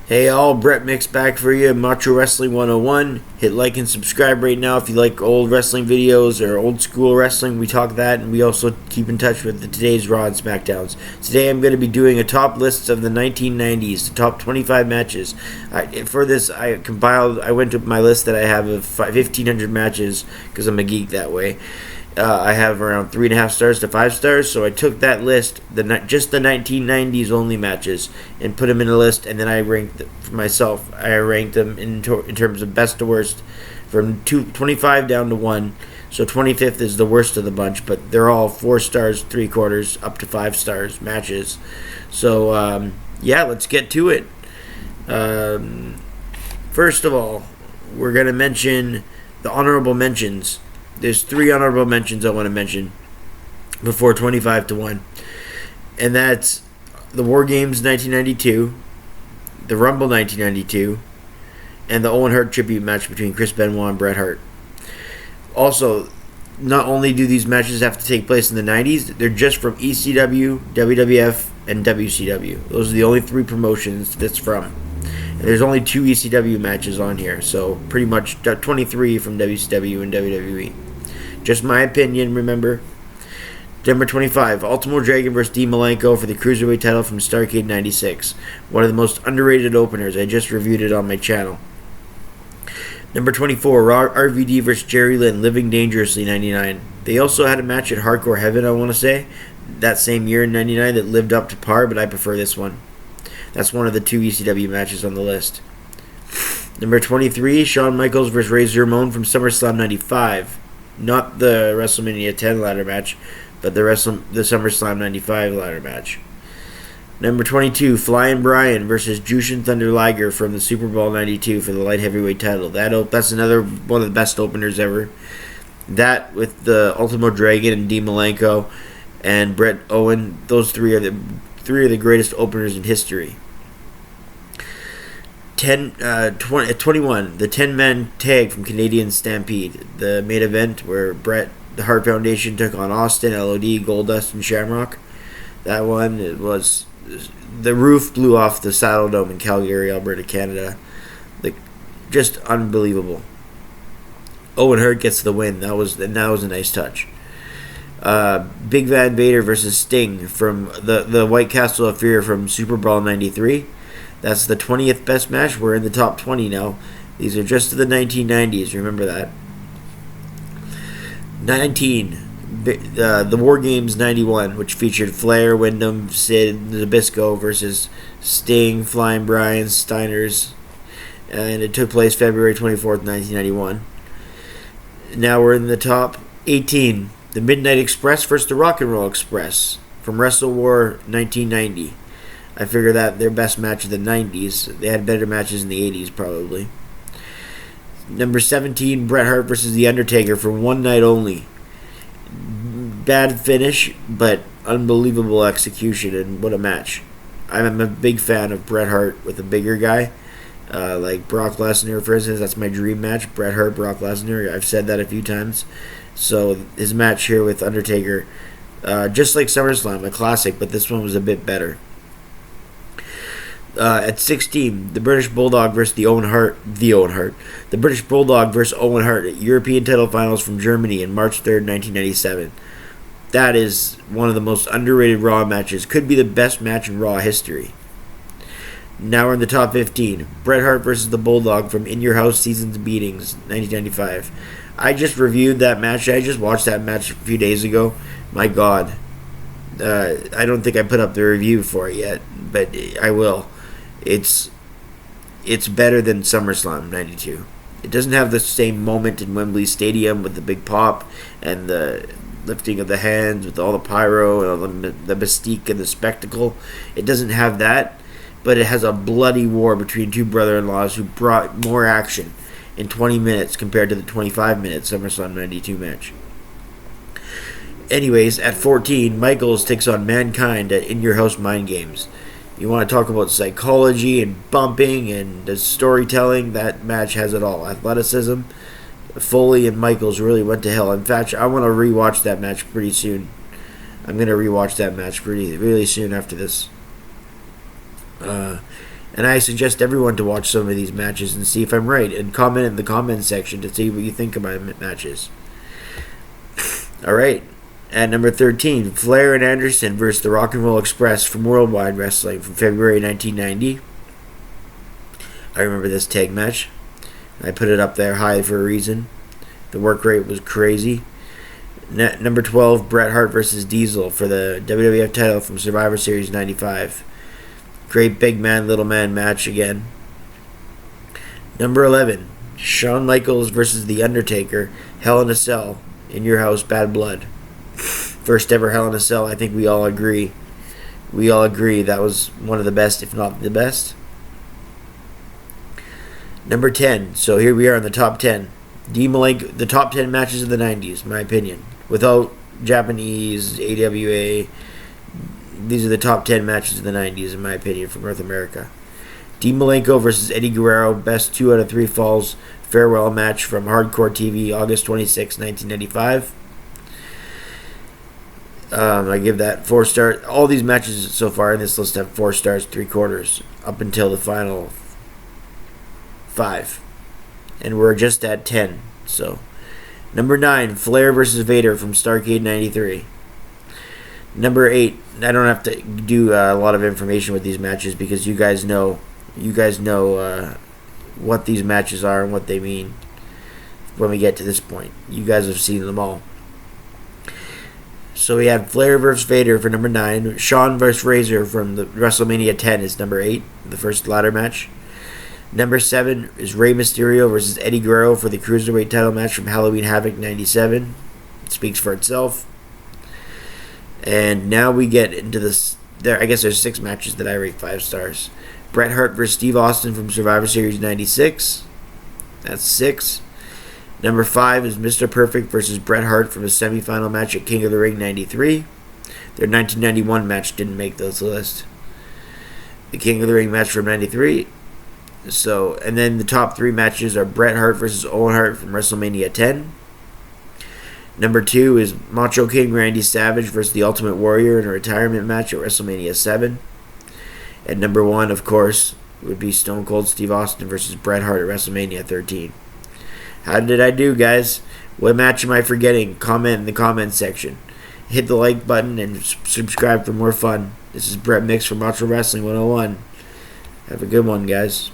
Hey all, Brett Mix back for you, Macho Wrestling 101. Hit like and subscribe right now if you like old wrestling videos or old school wrestling. We talk that, and we also keep in touch with today's Raw and SmackDowns. Today I'm going to be doing a top list of the 1990s, the top 25 matches. For this, I went to my list that I have of 1,500 matches, because I'm a geek that way. I have around 3.5 stars to 5 stars, so I took that list, just the 1990s only matches, and put them in a list, and then I ranked them for myself. I ranked them in terms of best to worst, from 25 down to 1. So 25th is the worst of the bunch, but they're all 4 stars, 3/4, up to 5 stars matches. So yeah, let's get to it. First of all, we're gonna mention the honorable mentions. There's 3 honorable mentions I want to mention before 25 to 1. And that's the War Games 1992, the Rumble 1992, and the Owen Hart tribute match between Chris Benoit and Bret Hart. Also, not only do these matches have to take place in the 90s, they're just from ECW, WWF, and WCW. Those are the only 3 promotions that's from. And there's only 2 ECW matches on here, so pretty much 23 from WCW and WWE. Just my opinion, remember. Number 25, Ultimo Dragon vs. Dean Malenko for the Cruiserweight title from Starrcade 96. One of the most underrated openers. I just reviewed it on my channel. Number 24, RVD vs. Jerry Lynn, Living Dangerously 99. They also had a match at Hardcore Heaven, I want to say, that same year in 99 that lived up to par, but I prefer this one. That's one of the 2 ECW matches on the list. Number 23, Shawn Michaels vs. Razor Ramon from SummerSlam 95. Not the WrestleMania 10 ladder match, but the SummerSlam 95 ladder match. Number 22, Flying Brian versus Jushin Thunder Liger from the Super Bowl 92 for the light heavyweight title. That's another one of the best openers ever. That with the Ultimo Dragon and Dean Malenko and Bret Owen, those 3 are the greatest openers in history. 21, the 10-man tag from Canadian Stampede, the main event where the Hart Foundation took on Austin, LOD, Goldust, and Shamrock. That one, it was the roof blew off the Saddle Dome in Calgary, Alberta, Canada. Just unbelievable. Owen Hart gets the win. That was a nice touch. Big Van Vader versus Sting from the White Castle of Fear from Super Bowl 93. That's the 20th best match. We're in the top 20 now. These are just the 1990s. Remember that. 19. The War Games 91, which featured Flair, Wyndham, Sid, Nabisco versus Sting, Flying Brian, Steiners. And it took place February 24th, 1991. Now we're in the top 18. The Midnight Express versus the Rock and Roll Express from Wrestle War 1990. I figure that their best match of the 90s. They had better matches in the 80s, probably. Number 17, Bret Hart versus The Undertaker for one night only. Bad finish, but unbelievable execution, and what a match. I'm a big fan of Bret Hart with a bigger guy. Like Brock Lesnar, for instance. That's my dream match. Bret Hart, Brock Lesnar. I've said that a few times. So his match here with Undertaker, just like SummerSlam, a classic, but this one was a bit better. At 16, the British Bulldog versus the British Bulldog versus Owen Hart at European title finals from Germany in March 3rd, 1997. That is one of the most underrated Raw matches. Could be the best match in Raw history. Now we're in the top 15. Bret Hart versus the Bulldog from In Your House Seasons Beatings, 1995. I just reviewed that match. I just watched that match a few days ago. My God. I don't think I put up the review for it yet, but I will. It's better than SummerSlam 92. It doesn't have the same moment in Wembley Stadium with the big pop and the lifting of the hands with all the pyro and all the mystique and the spectacle. It doesn't have that, but it has a bloody war between 2 brother-in-laws who brought more action in 20 minutes compared to the 25-minute SummerSlam 92 match. Anyways, at 14, Michaels takes on Mankind at In Your House Mind Games. You want to talk about psychology and bumping and the storytelling, that match has it all. Athleticism, Foley and Michaels really went to hell. In fact, I want to rewatch that match pretty soon. I'm going to rewatch that match really soon after this. And I suggest everyone to watch some of these matches and see if I'm right. And comment in the comment section to see what you think of my matches. Alright. At number 13, Flair and Anderson versus the Rock and Roll Express from Worldwide Wrestling from February 1990. I remember this tag match. I put it up there high for a reason. The work rate was crazy. Number 12, Bret Hart versus Diesel for the WWF title from Survivor Series 95. Great big man, little man match again. Number 11, Shawn Michaels versus The Undertaker, Hell in a Cell, in your house, Bad Blood. First ever Hell in a Cell, I think we all agree. We all agree that was one of the best, if not the best. Number 10, so here we are in the top 10. The top 10 matches of the 90s, my opinion. Without Japanese, AWA, these are the top 10 matches of the 90s, in my opinion, from North America. Dean Malenko versus Eddie Guerrero, best 2 out of 3 falls farewell match from Hardcore TV, August 26, 1995. I give that 4 stars. All these matches so far in this list have 4 stars, 3/4, up until the final 5. And we're just at 10, so... Number 9, Flair versus Vader from Starrcade 93. Number 8, I don't have to do a lot of information with these matches because you guys know what these matches are and what they mean when we get to this point. You guys have seen them all. So we have Flair versus Vader for number 9. Shawn versus Razor from the WrestleMania 10 is number 8, the first ladder match. Number 7 is Rey Mysterio versus Eddie Guerrero for the Cruiserweight title match from Halloween Havoc 97. It speaks for itself. And now we get into this. I guess there's 6 matches that I rate 5 stars. Bret Hart versus Steve Austin from Survivor Series 96. That's 6. Number 5 is Mr. Perfect versus Bret Hart from a semifinal match at King of the Ring 93. Their 1991 match didn't make this list. The King of the Ring match from 93. So, and then the top 3 matches are Bret Hart versus Owen Hart from WrestleMania 10. Number 2 is Macho King Randy Savage versus The Ultimate Warrior in a retirement match at WrestleMania 7. And number 1, of course, would be Stone Cold Steve Austin versus Bret Hart at WrestleMania 13. How did I do, guys? What match am I forgetting? Comment in the comment section. Hit the like button and subscribe for more fun. This is Brett Mix from Macho Wrestling 101. Have a good one, guys.